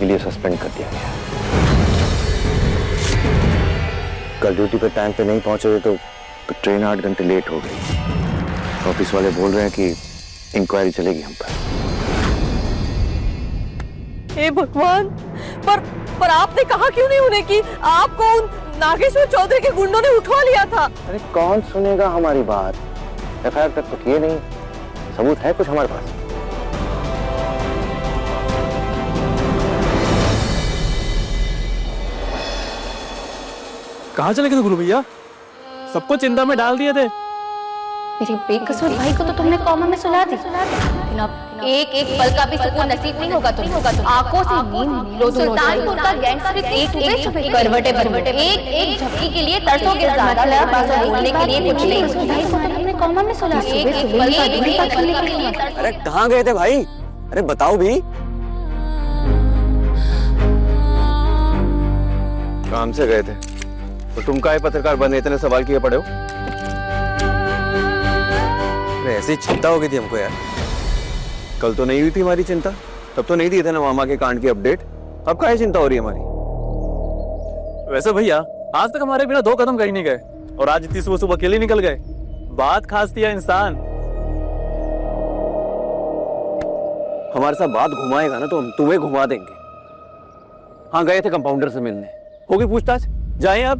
लिए सस्पेंड कर दिया गया। कल ड्यूटी पे टाइम पे नहीं पहुंचे तो ट्रेन 8 घंटे लेट हो गई। ऑफिस वाले बोल रहे हैं कि इंक्वायरी चलेगी हम पर। हे भगवान, पर आपने कहा क्यों नहीं उन्हें कि आपको उन नागेश्वर चौधरी के गुंडों ने उठवा लिया था? अरे कौन सुनेगा हमारी बात? एफआईआर तक तो किए नहीं, सबूत है कुछ हमारे पास? कहाँ चले गए थे गुरु भैया? सबको चिंता में डाल दिए थे। मेरे बेकसूर भाई को तो तुमने कॉमा में सुला दी, लेकिन अब एक एक पल का भी सुकून नसीब नहीं होगा तुम्हें। आंखों से नींद लो, सुल्तानपुर का गैंगस्टर एक करवटे बनवटे, एक एक झपकी के लिए तरसोगे, ज़्यादा बोलने के लिए कुछ नहीं। भाई को तो तुमने कॉमा में सुला दी, एक एक पल का भी नहीं। अरे कहाँ गए थे भाई? अरे बताओ भी। काम से गए थे तो तुम काहे पत्रकार बने इतने सवाल किए पड़े हो? ऐसी चिंता हो गई थी हमको यार। कल तो नहीं हुई थी हमारी चिंता, तब तो नहीं दिए थे ना मामा के कांड की अपडेट। अब काहे चिंता हो रही है हमारी? वैसे भैया आज तक हमारे बिना 2 कदम कहीं नहीं गए और आज इतनी सुबह सुबह अकेले निकल गए। बात खास दिया इंसान। हमारे साथ बात घुमाएगा ना तो हम तुम्हें घुमा देंगे। हाँ गए थे कंपाउंडर से मिलने, होगी पूछताछ, जाएं आप।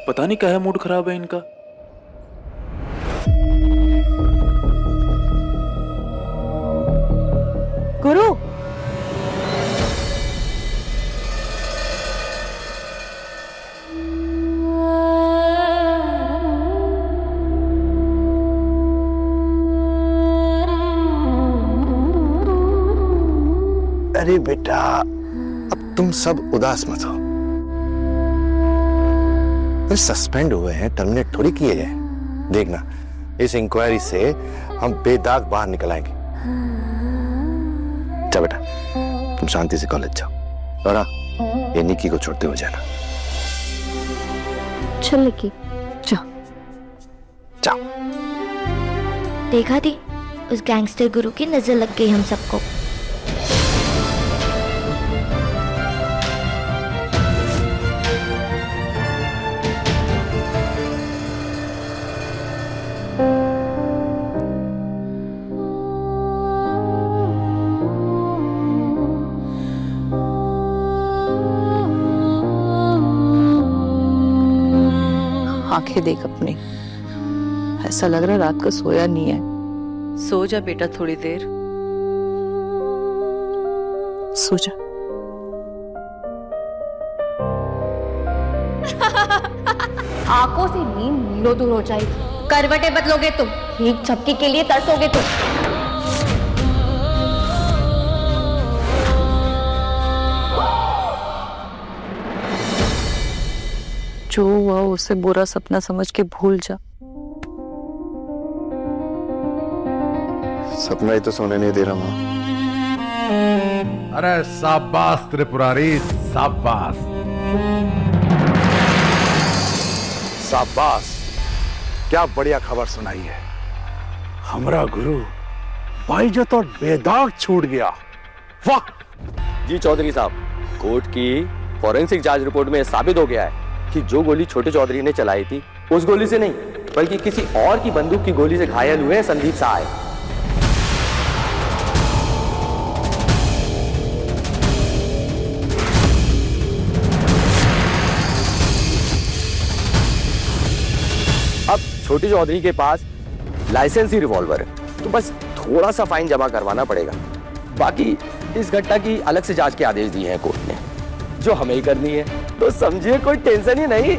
पता नहीं क्या है, मूड खराब है इनका। गुरु, अरे बेटा अब तुम सब उदास मत हो। सस्पेंड हुए हैं, टर्मिनेट थोड़ी किए हैं। देखना इस इंक्वायरी से हम बेदाग बाहर निकल आएंगे। चल बेटा तुम शांति से कॉलेज जाओ और हाँ ये निक्की को छोड़ते हो जाना। चल निक्की जाओ। देखा थी, उस गैंगस्टर गुरु की नजर लग गई हम सबको। आंखें देख अपनी, ऐसा लग रहा रात को सोया नहीं है। सो जा बेटा, थोड़ी देर सो जा। आंखों से नींद लो दूर हो जाएगी, करवटें बदलोगे तुम, एक झपकी के लिए तरसोगे तुम। जो हुआ उसे बुरा सपना समझ के भूल जा। सपना ही तो सोने नहीं दे रहा माँ। अरे शाबाश त्रिपुरारी, शाबाश शाबाश, क्या बढ़िया खबर सुनाई है। हमरा गुरु भाई जो तो बेदाग छूट गया। वाह जी चौधरी साहब, कोर्ट की फॉरेंसिक जांच रिपोर्ट में साबित हो गया है कि जो गोली छोटे चौधरी ने चलाई थी उस गोली से नहीं बल्कि किसी और की बंदूक की गोली से घायल हुए संदीप सहाय। अब छोटे चौधरी के पास लाइसेंसी रिवॉल्वर है, तो बस थोड़ा सा फाइन जमा करवाना पड़ेगा। बाकी इस घटना की अलग से जांच के आदेश दिए हैं कोर्ट ने, जो हमें ही करनी है, तो समझिए कोई टेंशन ही नहीं।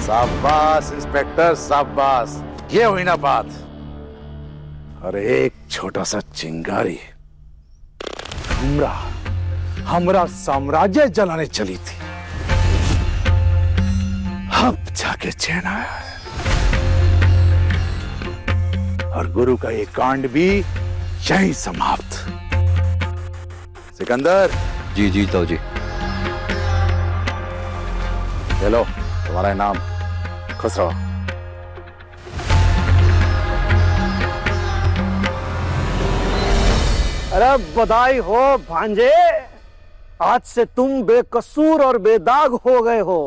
शाबाश इंस्पेक्टर शाबाश, ये हुई ना बात। अरे एक छोटा सा चिंगारी हमरा साम्राज्य जलाने चली थी, अब जाके चैन आया है। और गुरु का ये कांड भी यही समाप्त। सिकंदर जी जी तो जी। चलो तुम्हारा इनाम। खुश रहो। अरे बधाई हो भांजे, आज से तुम बेकसूर और बेदाग हो गए हो।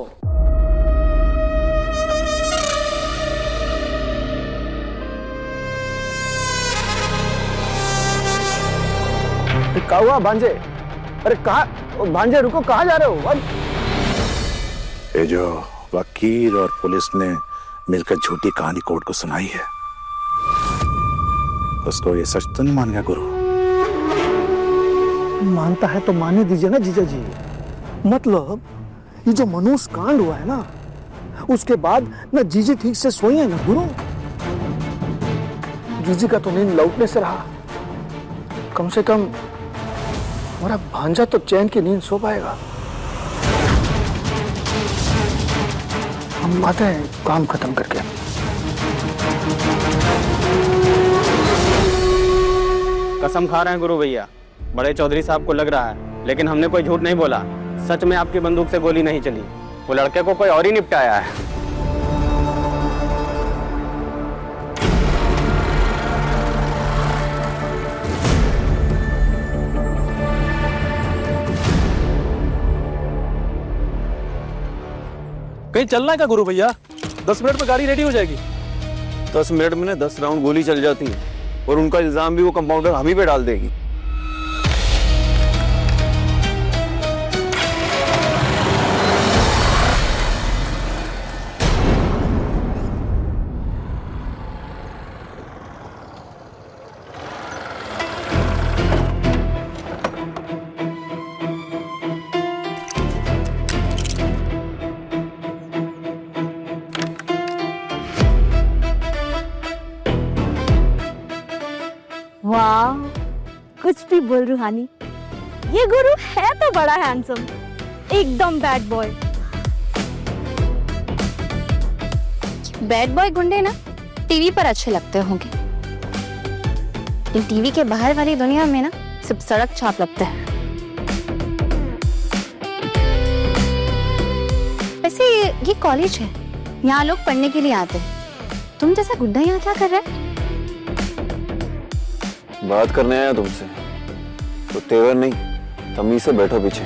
क्या हुआ भांजे? अरे कहा भांजे, रुको, कहाँ जा रहे हो? ये जो वकील और पुलिस ने मिलकर झूठी कहानी कोर्ट को सुनाई है, उसको ये सच तो नहीं मान गया गुरु? मानता है तो मानने दीजिए ना जीजा जी। मतलब ये जो मनुष्य कांड हुआ है ना, उसके बाद ना जीजी ठीक से सोई है ना गुरु। जीजी का तो नींद लौटने से रहा, कम से कम हमारा भांजा तो चैन की नींद सो पाएगा। हम आते हैं काम खत्म करके। कसम खा रहे हैं गुरु भैया, बड़े चौधरी साहब को लग रहा है, लेकिन हमने कोई झूठ नहीं बोला। सच में आपकी बंदूक से गोली नहीं चली, वो लड़के को कोई और ही निपटाया है। कहीं चलना है क्या गुरु भैया? 10 मिनट में गाड़ी रेडी हो जाएगी। 10 मिनट में 10 राउंड गोली चल जाती है और उनका इल्जाम भी वो कंपाउंडर हम ही पे डाल देगी। वाह, कुछ भी बोल रूहानी, ये गुरु है तो बड़ा हैंडसम, एकदम बैड बॉय। बैड बॉय गुंडे ना टीवी पर अच्छे लगते होंगे, लेकिन टीवी के बाहर वाली दुनिया में ना सिर्फ सड़क छाप लगता है। वैसे ये कॉलेज है, यहाँ लोग पढ़ने के लिए आते हैं। तुम जैसा गुड्डा यहाँ क्या कर रहा है? बात करने आया तुमसे, तो तेवर नहीं, तमीज से बैठो पीछे।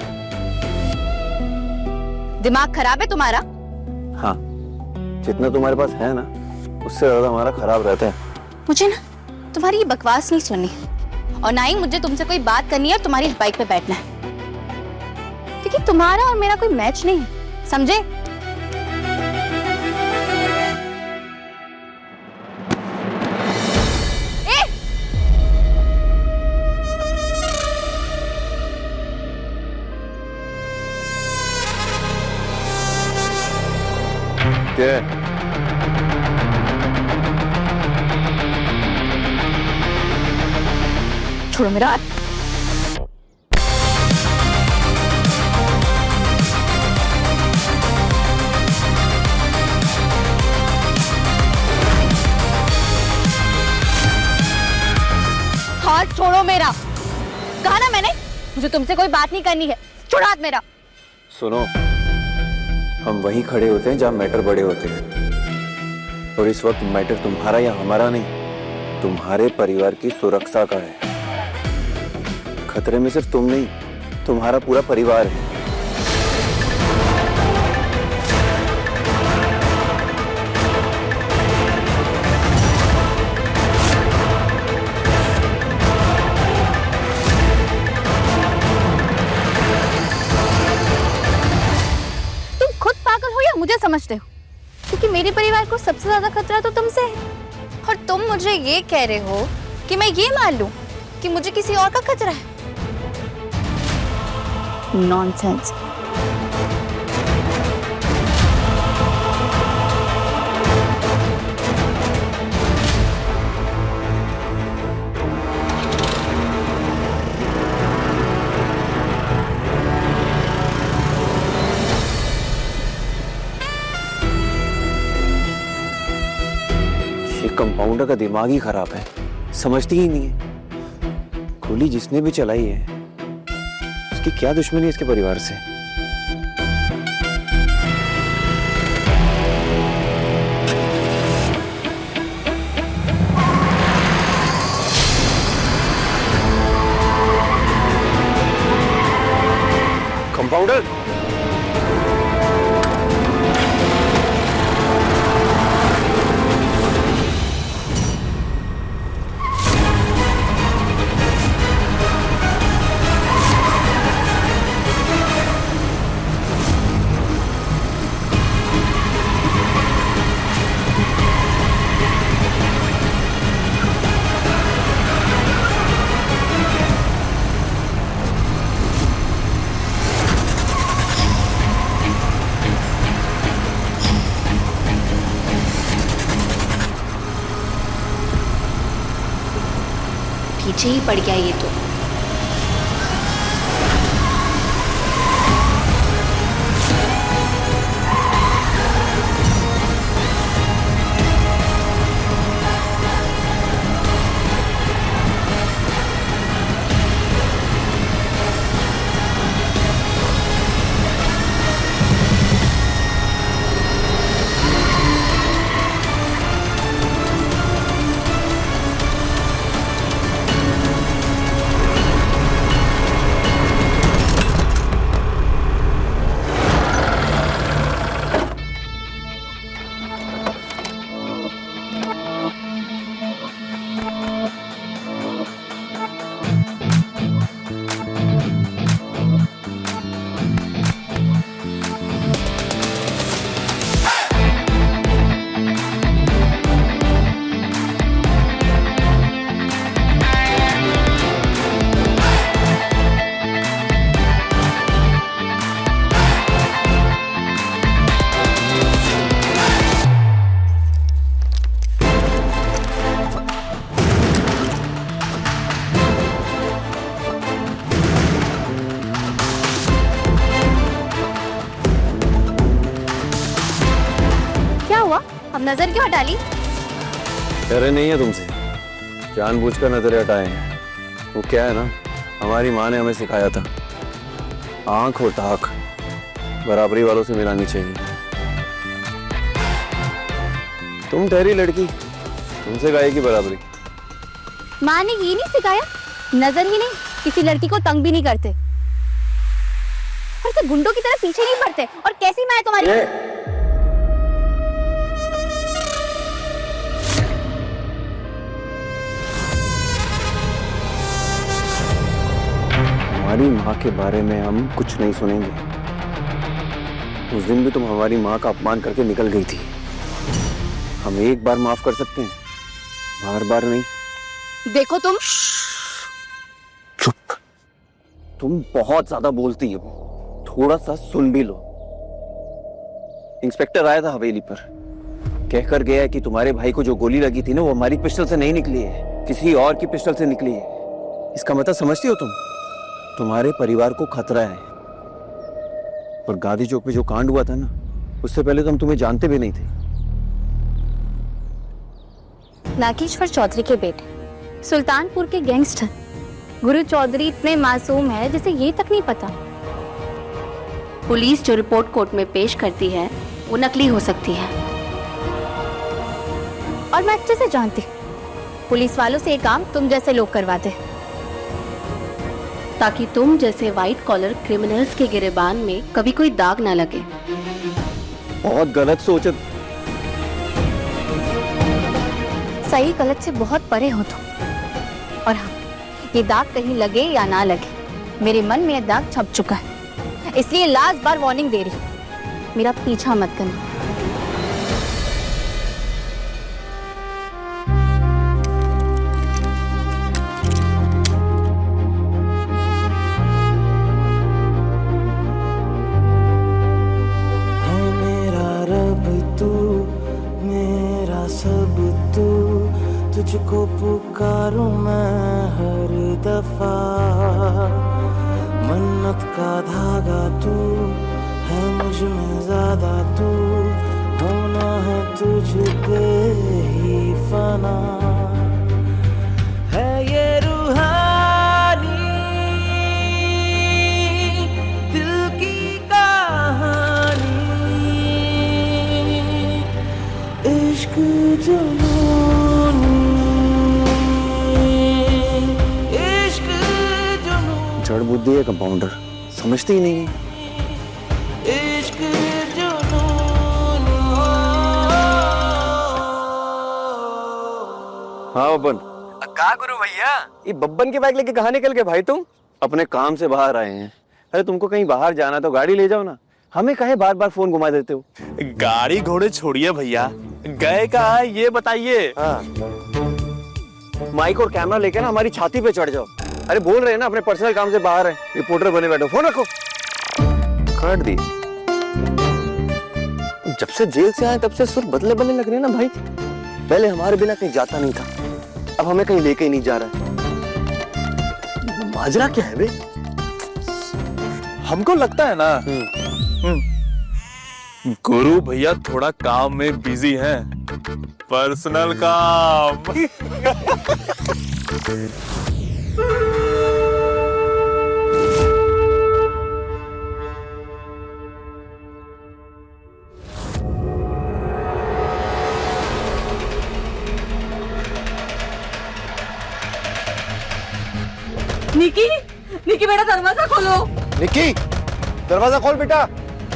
दिमाग खराब है तुम्हारा? हाँ, जितना तुम्हारे पास है ना, उससे ज्यादा हमारा खराब रहता है। मुझे ना तुम्हारी ये बकवास नहीं सुननी, और ना ही मुझे तुमसे कोई बात करनी है और तुम्हारी इस बाइक पे बैठना है, क्योंकि तुम्हारा और मेरा कोई मैच नहीं है, समझे? क्या? छोड़ो मेरा हाथ। हाथ छोड़ो मेरा, कहा ना मैंने, मुझे तुमसे कोई बात नहीं करनी है। छोड़ो हाथ मेरा। सुनो, हम वहीं खड़े होते हैं जहां मैटर बड़े होते हैं, और इस वक्त मैटर तुम्हारा या हमारा नहीं, तुम्हारे परिवार की सुरक्षा का है। खतरे में सिर्फ तुम नहीं, तुम्हारा पूरा परिवार है। मुझे समझते हो, क्योंकि मेरे परिवार को सबसे ज्यादा खतरा तो तुमसे है, और तुम मुझे ये कह रहे हो कि मैं ये मान लूं कि मुझे किसी और का खतरा है। नॉनसेंस। कंपाउंडर का दिमाग ही खराब है, समझती ही नहीं है। गोली जिसने भी चलाई है, उसकी क्या दुश्मनी है इसके परिवार से? कंपाउंडर। पीछे ही पड़ गया ये तो। अब नजर क्यों हटा ली? डरे नहीं है तुमसे, जानबूझकर नजरें हटाए हैं। वो क्या है ना, हमारी माँ ने हमें सिखाया था, आंख और ताक बराबरी वालों से मिलानी चाहिए। तुम ठहरी लड़की, तुमसे गाय की बराबरी। माँ ने ये नहीं सिखाया? नजर ही नहीं, किसी लड़की को तंग भी नहीं करते और से गुंडों की तरह पीछे नहीं पड़ते। और कैसी मैं तुम्हारी? हमारी माँ के बारे में हम कुछ नहीं सुनेंगे। उस दिन भी तुम हमारी माँ का अपमान करके निकल गई थी। हम एक बार माफ कर सकते हैं, बार बार नहीं। देखो तुम चुप, तुम बहुत ज्यादा बोलती हो, थोड़ा सा सुन भी लो। इंस्पेक्टर आया था हवेली पर, कहकर गया है कि तुम्हारे भाई को जो गोली लगी थी ना, वो हमारी पिस्टल से नहीं निकली है, किसी और की पिस्टल से निकली है। इसका मतलब समझती हो तुम? तुम्हारे परिवार को खतरा है। और गांधी चौक पे जो कांड हुआ था ना, उससे पहले तो हम तुम्हें जानते भी नहीं थे। नागेश्वर चौधरी के बेटे, सुल्तानपुर के गैंगस्टर गुरु चौधरी इतने मासूम है जिसे ये तक नहीं पता पुलिस जो रिपोर्ट कोर्ट में पेश करती है वो नकली हो सकती है। और मैं अच्छे से जानती हूँ पुलिस वालों से ये काम तुम जैसे लोग करवाते, ताकि तुम जैसे व्हाइट कॉलर क्रिमिनल्स के गिरेबान में कभी कोई दाग ना लगे। बहुत गलत सोच है। सही गलत से बहुत परे हो तुम। और हाँ, ये दाग कहीं लगे या ना लगे, मेरे मन में ये दाग छप चुका है, इसलिए लास्ट बार वार्निंग दे रही हूँ, मेरा पीछा मत करना। तुझको पुकारूं मैं हर दफा, मन्नत का धागा तू है मुझ में ज्यादा, तू होना है तुझ पे ही फना है ये रूहानी दिल की कहानी, इश्क जड़ बुद्धि है कंपाउंडर, समझती ही नहीं है। हाँ बब्बन, कहा गुरु भैया, ये बब्बन के बाइक लेके कहाँ निकल गए भाई तुम? अपने काम से बाहर आए हैं। अरे तुमको कहीं बाहर जाना तो गाड़ी ले जाओ ना, हमें काहे बार बार फोन घुमा देते हो? गाड़ी घोड़े छोड़िए भैया, गए कहाँ है ये बताइए। हाँ, माइक और कैमरा लेके ना हमारी छाती पे चढ़ जाओ। अरे बोल रहे हैं ना अपने पर्सनल काम से बाहर है, रिपोर्टर बने बैठो। फोन रखो। काट दी। जब से जेल से आए तब से सुर बदले बदले लग रहे हैं ना भाई। पहले हमारे बिना कहीं जाता नहीं था, अब हमें कहीं लेके ही नहीं जा रहा है। माजरा क्या है बे? हमको लगता है ना गुरु भैया थोड़ा काम में बिजी हैं, पर्सनल काम। निकी, निकी बेटा दरवाजा खोलो। निक्की, दरवाजा खोल बेटा।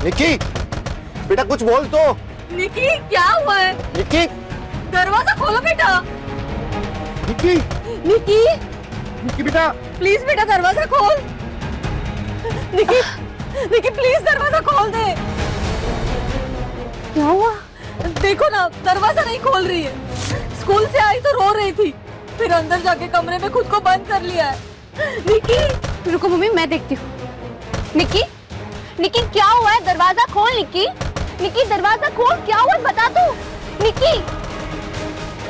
निक्की, बेटा कुछ बोल तो। निकी क्या हुआ है? निक्की, दरवाजा खोलो बेटा। निक्की, निकी निक्की बेटा। प्लीज बेटा दरवाजा खोल। निकी, निकी प्लीज दरवाजा खोल दे। क्या हुआ? देखो ना दरवाजा नहीं खोल रही है। स्कूल से आई तो रो रही थी, फिर अंदर जाके कमरे में खुद को बंद कर लिया है। निकी रुको मम्मी, मैं देखती हूँ। निकी, निकी क्या हुआ है? दरवाजा खोल निकी। निकी दरवाजा खोल, क्या हुआ बता तू। निकी,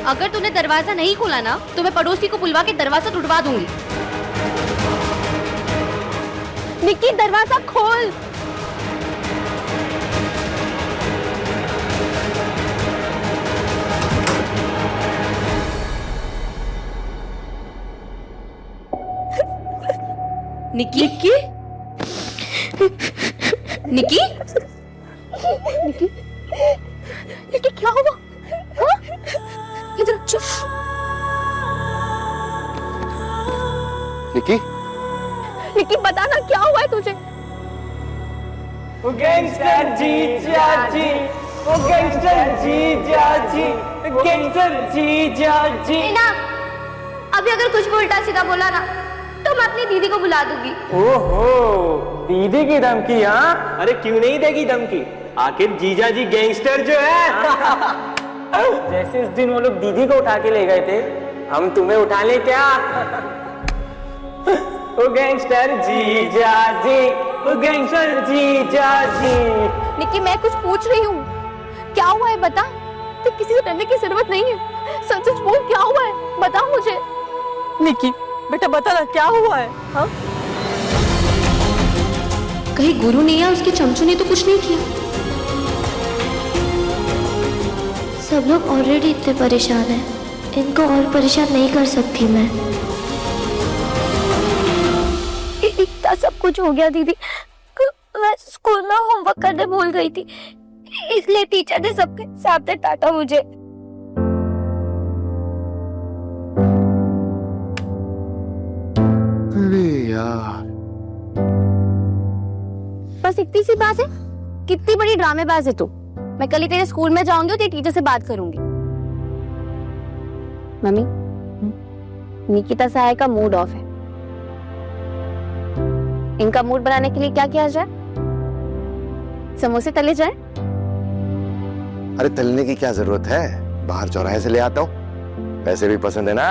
अगर तूने दरवाजा नहीं खोला ना तो मैं पड़ोसी को बुलवा के दरवाजा टुटवा दूंगी। निकी दरवाजा खोल। निकी, निकी, निकी, निकी, निकी क्या हुआ? हाँ? इधर चुप। निक्की, निकी बताना क्या हुआ है तुझे? गैंगस्टर जीजा जी, ओ गैंगस्टर जीजा जी, गैंगस्टर जीजा जी। ना, अभी अगर कुछ भी उल्टा सीधा बोला ना तो मैं अपनी दीदी को बुला दूंगी। ओहो, दीदी की धमकी? हाँ, अरे क्यों नहीं देगी धमकी, आखिर जीजा जी गैंगस्टर जो है। जैसे उस दिन वो लोग दीदी को उठा के ले गए थे, हम तुम्हें उठा ले क्या? ओ गैंगस्टर जीजा जी, ओ गैंगस्टर जीजा जी। निकी मैं कुछ पूछ रही हूँ, क्या हुआ है बता। तो किसी से डरने की जरूरत नहीं है, सच सच बोल क्या हुआ है, बता मुझे। निकी बेटा बता ना क्या हुआ है? हाँ? कहीं गुरु ने या उसके चमचों ने तो कुछ नहीं किया? सब लोग ऑलरेडी इतने परेशान हैं, इनको और परेशान नहीं कर सकती मैं। इतना सब कुछ हो गया दीदी, मैं स्कूल में होमवर्क करने भूल गई थी, इसलिए टीचर ने सबके सामने डांटा मुझे। अरे यार, बस इतनी सी बात है, कितनी बड़ी ड्रामेबाज है तू। मैं कल ही तेरे स्कूल में जाऊंगी और तेरे टीचर से बात करूंगी। मम्मी, निकिता सहाय का मूड ऑफ है, इनका मूड बनाने के लिए क्या किया जाए? समोसे तले जाए? अरे तलने की क्या जरूरत है, बाहर चौराहे से ले आता हूँ, वैसे भी पसंद है ना।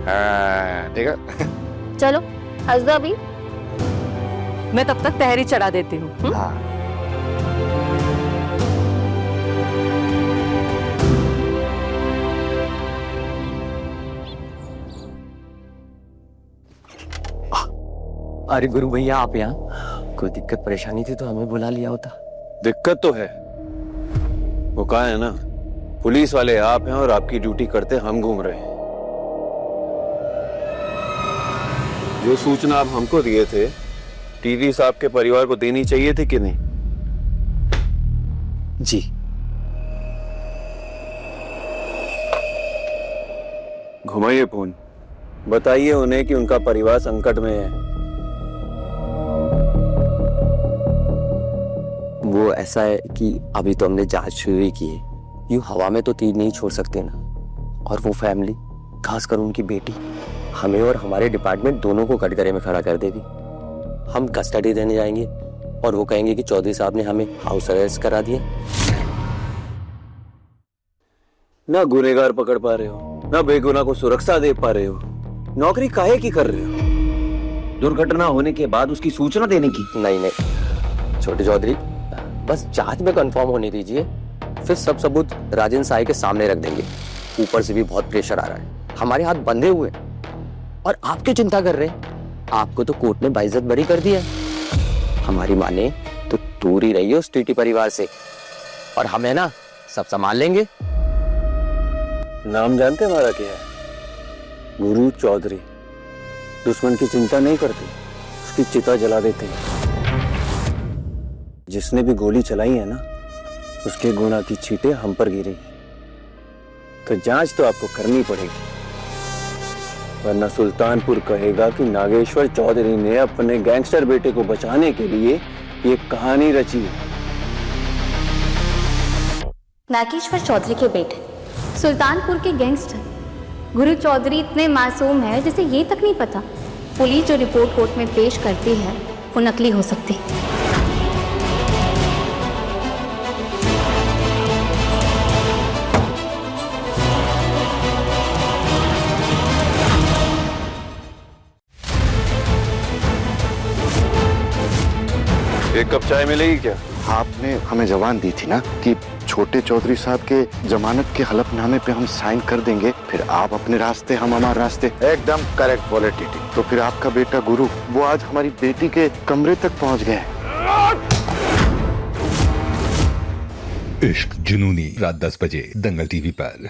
हाँ ठीक है। चलो हंस दो अभी। मैं तब तक तहरी चढ़ा देती हूँ। हाँ। अरे गुरु भैया आप यहाँ, कोई दिक्कत परेशानी थी तो हमें बुला लिया होता। दिक्कत तो है, वो कहा है ना, पुलिस वाले आप हैं और आपकी ड्यूटी करते हम घूम रहे हैं। जो सूचना आप हमको दिए थे, टीडी साहब के परिवार को देनी चाहिए थी कि नहीं? जी। घुमाइए फोन, बताइए उन्हें कि उनका परिवार संकट में है। वो ऐसा है कि अभी तो हमने जांच शुरू ही की है, यूं हवा में तो तीर नहीं छोड़ सकते ना, और वो फैमिली, खासकर उनकी बेटी, हमें और हमारे डिपार्टमेंट दोनों को कटघरे में खड़ा कर देगी। हम कस्टडी देने जाएंगे और वो कहेंगे कि चौधरी साहब ने हमें हाउस अरेस्ट करा दिया। ना गुनहगार पकड़ पा रहे हो, ना बेगुनाह को सुरक्षा दे पा रहे हो। नौकरी काहे की कर रहे हो? दुर्घटना होने के बाद उसकी सूचना देने की? नहीं, छोटे चौधरी, बस जांच में कंफर्म होने दीजिए, फिर सब सबूत राजेंद्र साई के सामने रख देंगे। ऊपर से भी बहुत प्रेशर आ रहा है, हमारे हाथ बंधे हुए और आप क्यों चिंता कर रहे हैं? आपको तो कोर्ट ने बाइज्जत बरी कर दिया। हमारी माने तो दूर ही रहिए उस टीटी परिवार से, और हमें ना सब संभाल लेंगे। नाम जानते हमारा क्या है? गुरु चौधरी। दुश्मन की चिंता नहीं करते, उसकी चिता जला देते हैं। जिसने भी गोली चलाई है ना, उसके गुनाह की छींटे हम पर गिरी हैं। तो जांच तो आपको करनी पड़ेगी, वरना सुल्तानपुर कहेगा कि नागेश्वर चौधरी ने अपने गैंगस्टर बेटे को बचाने के लिए ये कहानी रची है। नागेश्वर चौधरी के बेटे, सुल्तानपुर के गैंगस्टर गुरु चौधरी इतने मासूम है जिसे ये तक नहीं पता पुलिस जो रिपोर्ट कोर्ट में पेश करती है वो नकली हो सकती है। एक कप चाय मिलेगी क्या? आपने हमें जबान दी थी ना कि छोटे चौधरी साहब के जमानत के हलफनामे पे हम साइन कर देंगे, फिर आप अपने रास्ते हम हमारे रास्ते। एकदम करेक्ट बोले टीटी। तो फिर आपका बेटा गुरु वो आज हमारी बेटी के कमरे तक पहुंच गए। इश्क जुनूनी, रात 10 बजे दंगल टीवी पर।